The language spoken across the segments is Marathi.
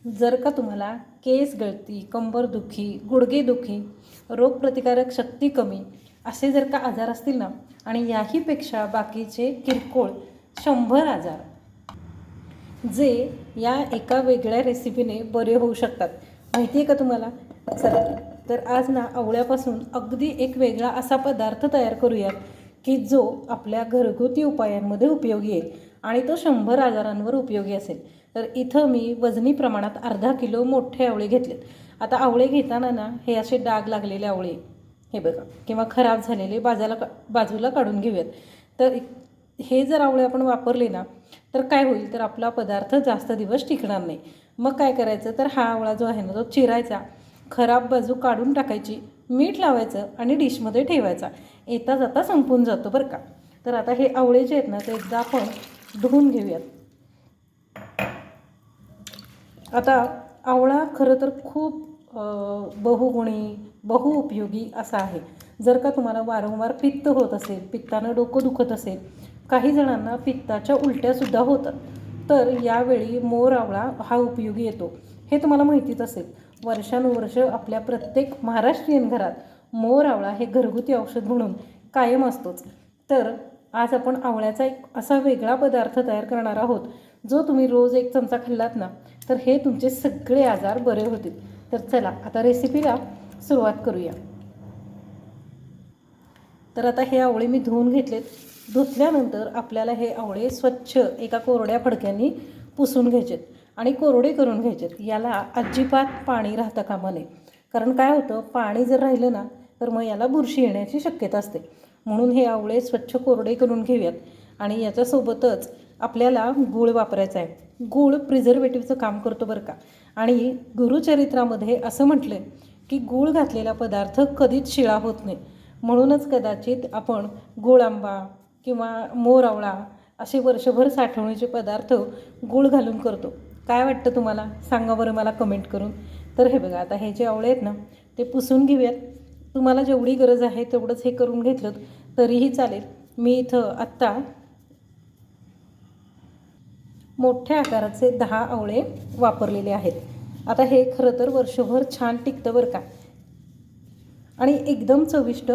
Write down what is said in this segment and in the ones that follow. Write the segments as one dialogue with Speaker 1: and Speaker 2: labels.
Speaker 1: जर का तुम्हाला केस गळती, कंबरदुखी, गुडघेदुखी, रोगप्रतिकारक शक्ती कमी असे जर का आजार असतील ना, आणि याहीपेक्षा बाकीचे किरकोळ 100 आजार जे या एका वेगळ्या रेसिपीने बरे होऊ शकतात, माहिती आहे का तुम्हाला? चला तर आज ना आवळ्यापासून अगदी एक वेगळा असा पदार्थ तयार करूयात की जो आपल्या घरगुती उपायांमध्ये उपयोगी येईल आणि तो 100 आजारांवर उपयोगी असेल. तर इथं मी वजनी प्रमाणात अर्धा किलो मोठे आवळे घेतलेत. आता आवळे घेताना ना हे असे डाग लागलेले आवळे हे बघा किंवा खराब झालेले बाजूला काढून घेऊयात. तर हे जर आवळे आपण वापरले ना तर काय होईल, तर आपला पदार्थ जास्त दिवस टिकणार नाही. मग काय करायचं, तर हा आवळा जो आहे ना तो चिरायचा, खराब बाजू काढून टाकायची, मीठ लावायचं आणि डिशमध्ये ठेवायचा. येता जाता संपून जातो बरं का. तर आता हे आवळे जे आहेत ना ते एकदा आपण धुवून घेऊयात. आता आवळा खरं तर खूप बहुगुणी बहुउपयोगी असा आहे. जर का तुम्हाला वारंवार पित्त होत असेल, पित्तानं डोकं दुखत असेल, काही जणांना पित्ताच्या उलट्यासुद्धा होतात, तर यावेळी मोर आवळा हा उपयोगी येतो. हे तुम्हाला माहितीच असेल. वर्षानुवर्ष आपल्या प्रत्येक महाराष्ट्रीयन घरात मोर आवळा हे घरगुती औषध म्हणून कायम असतोच. तर आज आपण आवळ्याचा एक असा वेगळा पदार्थ तयार करणार आहोत जो तुम्ही रोज एक चमचा खाल्लात ना तर हे तुमचे सगळे आजार बरे होतील. तर चला आता रेसिपीला सुरुवात करूया. तर आता हे आवळे मी धुवून घेतलेत. धुतल्यानंतर आपल्याला हे आवळे स्वच्छ एका कोरड्या फडक्याने पुसून घ्यायचेत आणि कोरडे करून घ्यायचेत. याला अजिबात पाणी राहता कामा नये, कारण काय होतं, पाणी जर राहिलं ना तर मग याला बुरशी येण्याची शक्यता असते. म्हणून हे आवळे स्वच्छ कोरडे करून घेऊयात. आणि याच्यासोबतच आपल्याला गूळ वापरायचा आहे. गूळ प्रिझर्वेटिव्हचं काम करतो बरं का. आणि गुरुचरित्रामध्ये असं म्हटलं आहे की गूळ घातलेला पदार्थ कधीच शिळा होत नाही. म्हणूनच कदाचित आपण गूळ आंबा किंवा मोर आवळा असे वर्षभर साठवणीचे पदार्थ गूळ घालून करतो. काय वाटतं तुम्हाला, सांगा बरं मला कमेंट करून. तर हे बघा, आता हे जे आवळे आहेत ना ते पुसून घेऊयात. तुम्हाला जेवढी गरज आहे तेवढंच हे करून घेतलं तरीही चालेल. मी इथं आत्ता मोठ्या आकाराचे 10 आवळे वापरलेले आहेत. आता हे खरं तर वर्षभर छान टिकतं बरं का आणि एकदम चविष्ट.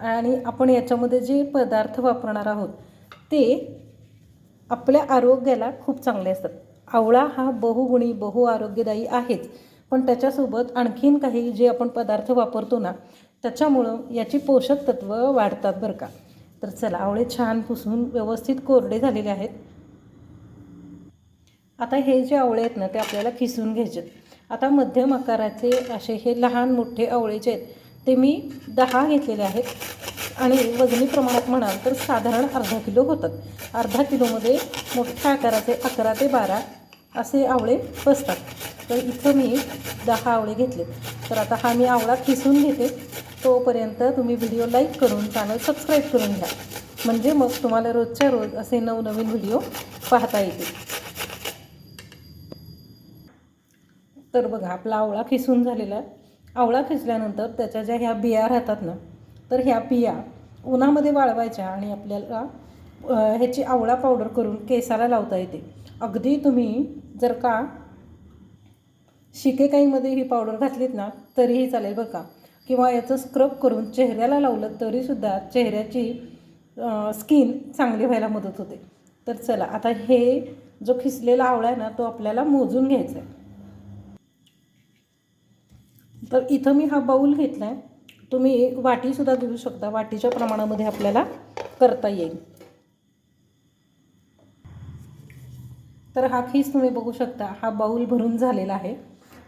Speaker 1: आणि आपण याच्यामध्ये जे पदार्थ वापरणार आहोत ते आपल्या आरोग्याला खूप चांगले असतात. आवळा हा बहुगुणी बहुआरोग्यदायी आहेच, पण त्याच्यासोबत आणखीन काही जे आपण पदार्थ वापरतो ना त्याच्यामुळं याची पोषक तत्व वाढतात बरं का. तर चला, आवळे छान पुसून व्यवस्थित कोरडे झालेले आहेत. आता हे जे आवळे आहेत ना ते आपल्याला किसून घ्यायचे. आता मध्यम आकाराचे असे हे लहान मोठे आवळे जे आहेत ते मी 10 घेतलेले आहेत. आणि वजनी प्रमाणात म्हणाल तर साधारण अर्धा किलो होतात. अर्धा किलोमध्ये मोठ्या आकाराचे 11 ते 12 असे आवळे बसतात. तर इथं मी 10 आवळे घेतले. तर आता हा मी आवळा किसून घेते. तोपर्यंत तुम्ही व्हिडिओ लाईक करून चॅनल सबस्क्राईब करून घ्या, म्हणजे मग तुम्हाला रोजच्या रोज असे नवनवीन व्हिडिओ पाहता येतील. तर बघा, आपला आवळा किसून झालेला आहे. आवळा किसल्यानंतर त्याच्या ज्या ह्या बिया राहतात ना तर ह्या बिया उन्हामध्ये वाळवायच्या आणि आपल्याला ह्याची आवळा पावडर करून केसाला लावता येते. अगदी तुम्ही जर का शिकेकाईमध्ये ही पावडर घातलीत ना तरीही चालेल बरं का. किंवा याचं स्क्रब करून चेहऱ्याला लावलं तरीसुद्धा चेहऱ्याची स्किन चांगली व्हायला मदत होते. तर चला, आता हे जो खिसलेला आवळा आहे ना तो आपल्याला मोजून घ्यायचा आहे. तर इथं मी हा बाऊल घेतला आहे. तुम्ही वाटीसुद्धा घेऊ शकता, वाटीच्या प्रमाणामध्ये आपल्याला करता येईल. तर हा खीस तुम्ही बघू शकता, हा बाऊल भरून झालेला आहे.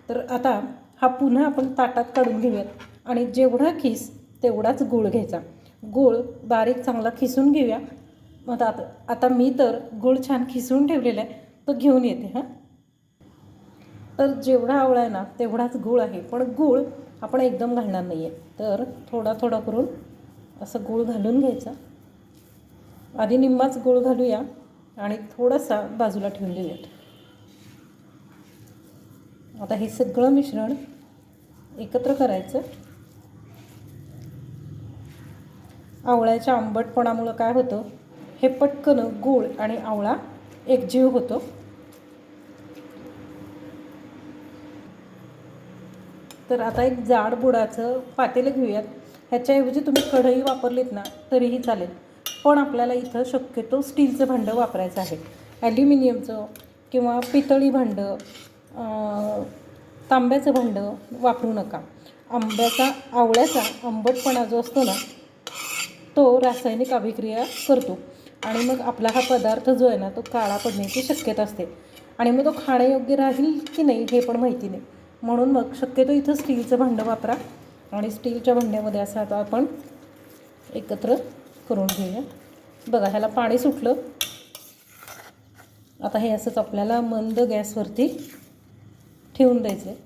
Speaker 1: तर आता हा पुन्हा आपण ताटात काढून घेऊयात आणि जेवढा खीस तेवढाच गूळ घ्यायचा. गूळ बारीक चांगला खिसून घेऊया. मग आता मी तर गूळ छान खिसून ठेवलेला आहे तो घेऊन येते हां. तर जेवढा आवळा आहे ना तेवढाच गूळ आहे, पण गूळ आपण एकदम घालणार नाही आहे. तर थोडा थोडा करून असं गूळ घालून घ्यायचा. आधी निम्माच गूळ घालूया आणि थोडासा बाजूला ठेवून देऊयात. आता हे सगळं मिश्रण एकत्र करायचं. आवळ्याच्या आंबटपणामुळं काय होतं, हे पटकन गूळ आणि आवळा एकजीव होतो. तर आता एक जाड बुडाचं पातेलं घेऊयात. ह्याच्याऐवजी तुम्ही कढई वापरलीत ना तरीही चालेल, पण आपल्याला इथं शक्यतो स्टीलचं भांडं वापरायचं आहे. ॲल्युमिनियमचं किंवा पितळी भांडं, तांब्याचं भांडं वापरू नका. आवळ्याचा आंबटपणा जो असतो ना तो रासायनिक अभिक्रिया करतो आणि मग आपला हा पदार्थ जो आहे ना तो काळा पडण्याची शक्यता असते आणि मग तो खाण्यायोग्य राहील की नाही हे पण माहिती नाही. म्हणून मग शक्यतो इथं स्टीलचं भांडं वापरा आणि स्टीलच्या भांड्यामध्ये असं आता आपण एकत्र करून घेऊया. बघा, ह्याला पाणी सुटलं. आता हे असंच आपल्याला मंद गॅसवरती ठेवून द्यायचं आहे.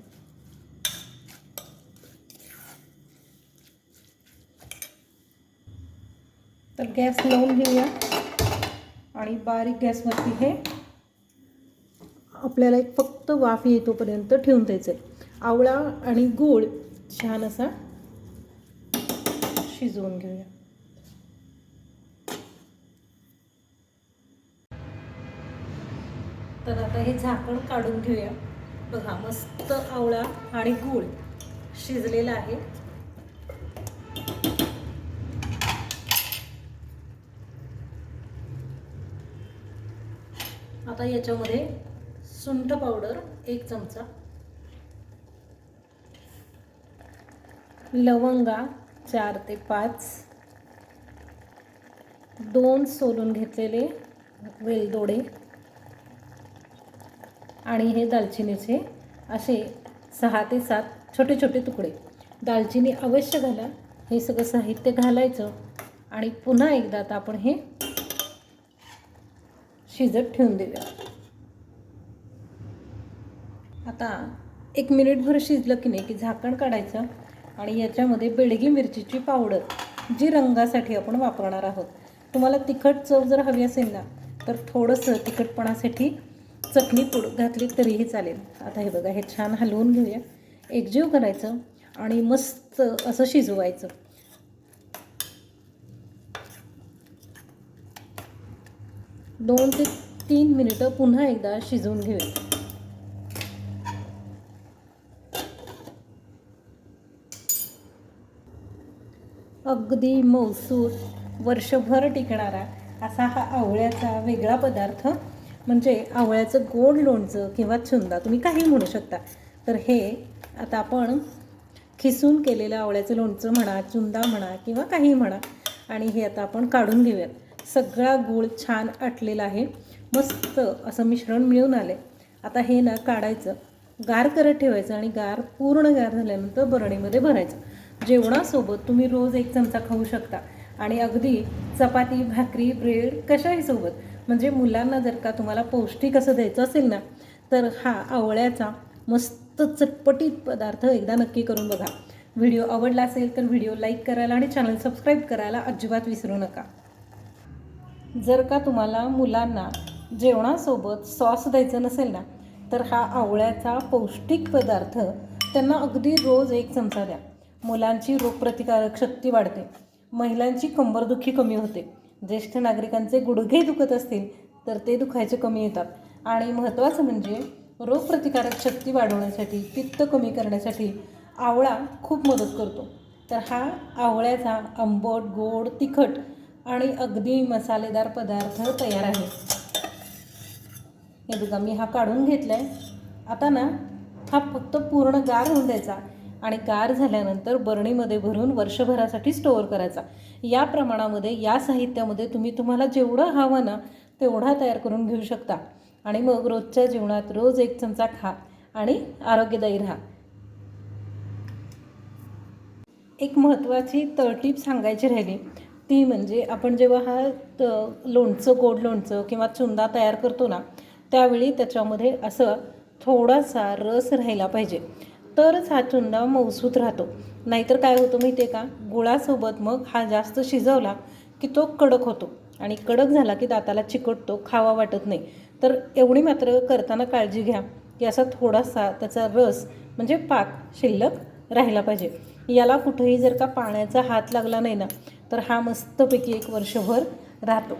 Speaker 1: तर गॅस लावून घेऊया आणि बारीक गॅसवरती हे आपल्याला एक फक्त वाफ येतोपर्यंत ठेवून द्यायचं आहे. आवळा आणि गूळ छान असा शिजवून घेऊया. तर आता हे झाकण काढून घेऊया. बघा, मस्त आवळा आणि गूळ शिजलेला आहे. आता याच्यामध्ये सुंठ पावडर 1 चमचा, लवंगा 4 ते 5, 2 सोलून घेतलेले वेलदोडे आणि हे दालचिनीचे असे 6 ते 7 छोटे छोटे तुकडे. दालचिनी अवश्य घाला. हे सगळं साहित्य घालायचं आणि पुन्हा एकदा आता आपण हे शिजत ठेवून देऊया. आता 1 मिनिटभर शिजलं की नाही की झाकण काढायचं आणि याच्यामध्ये बेडगी मिरचीची पावडर जी रंगासाठी आपण वापरणार आहोत. तुम्हाला तिखट चव जर हवी असेल ना तर थोडंसं तिखटपणासाठी चटणी पूड घातली तरीही चालेल. आता हे बघा, हे छान हलवून घेऊया, एकजीव करायचं आणि मस्त असं शिजवायचं. दोन ते 3 मिनिटं पुन्हा एकदा शिजवून घेऊया. अगदी मौसूद वर्षभर टिकणारा असा हा आवळ्याचा वेगळा पदार्थ म्हणजे आवळ्याचं गोड लोणचं किंवा चुंदा, तुम्ही काही म्हणू शकता. तर हे आता आपण खिसून केलेलं आवळ्याचं लोणचं म्हणा, चुंदा म्हणा किंवा काही म्हणा, आणि हे आता आपण काढून घेऊयात. सगळा गूळ छान आटलेला आहे, मस्त असं मिश्रण मिळून आलं आहे. आता हे ना काढायचं, गार करत ठेवायचं आणि पूर्ण गार झाल्यानंतर बरणीमध्ये भरायचं. जेवणासोबत तुम्ही रोज 1 चमचा खाऊ शकता आणि अगदी चपाती, भाकरी, ब्रेड कशाही सोबत. म्हणजे मुलांना जर का तुम्हाला पौष्टिक असं द्यायचं असेल ना तर हा आवळ्याचा मस्त चटपटीत पदार्थ एकदा नक्की करून बघा. व्हिडिओ आवडला असेल तर व्हिडिओ लाईक करायला आणि चॅनल सबस्क्राईब करायला अजिबात विसरू नका. जर का तुम्हाला मुलांना जेवणासोबत सॉस द्यायचं नसेल ना तर हा आवळ्याचा पौष्टिक पदार्थ त्यांना अगदी रोज 1 चमचा द्या. मुलांची रोगप्रतिकारक शक्ती वाढते, महिलांची कंबरदुखी कमी होते, ज्येष्ठ नागरिकांचे गुडघे दुखत असतील तर ते दुखायचे कमी येतात आणि महत्त्वाचं म्हणजे रोगप्रतिकारक शक्ती वाढवण्यासाठी, पित्त कमी करण्यासाठी आवळा खूप मदत करतो. तर हा आवळ्याचा आंबट, गोड, तिखट आणि अगदी मसालेदार पदार्थ तयार आहे. हे बघा, मी हा काढून घेतला आहे. आता ना हा फक्त पूर्ण गार होऊन द्यायचा आणि गार झाल्यानंतर बरणीमध्ये भरून वर्षभरासाठी स्टोअर करायचा. या प्रमाणामध्ये, या साहित्यामध्ये तुम्हाला जेवढं हवं ना तेवढा तयार करून घेऊ शकता आणि मग रोजच्या जेवणात रोज 1 चमचा खा आणि आरोग्यदायी राहा. एक महत्त्वाची तळटीप सांगायची राहिली ती म्हणजे आपण जेव्हा हा लोणचं, गोड लोणचं किंवा चुंदा तयार करतो ना त्यावेळी त्याच्यामध्ये असं थोडासा रस राहिला पाहिजे, तरच हा चुंदा मऊसूत राहतो. नाहीतर काय होतं माहिती आहे का, गुळासोबत मग हा जास्त शिजवला की तो कडक होतो आणि कडक झाला की दाताला चिकटतो, खावा वाटत नाही. तर एवढी मात्र करताना काळजी घ्या की असा थोडासा त्याचा रस म्हणजे पाक शिल्लक राहिला पाहिजे. याला कुठेही जर का पाण्याचा हात लागला नाही ना तर हा मस्तपैकी 1 वर्षभर राहतो.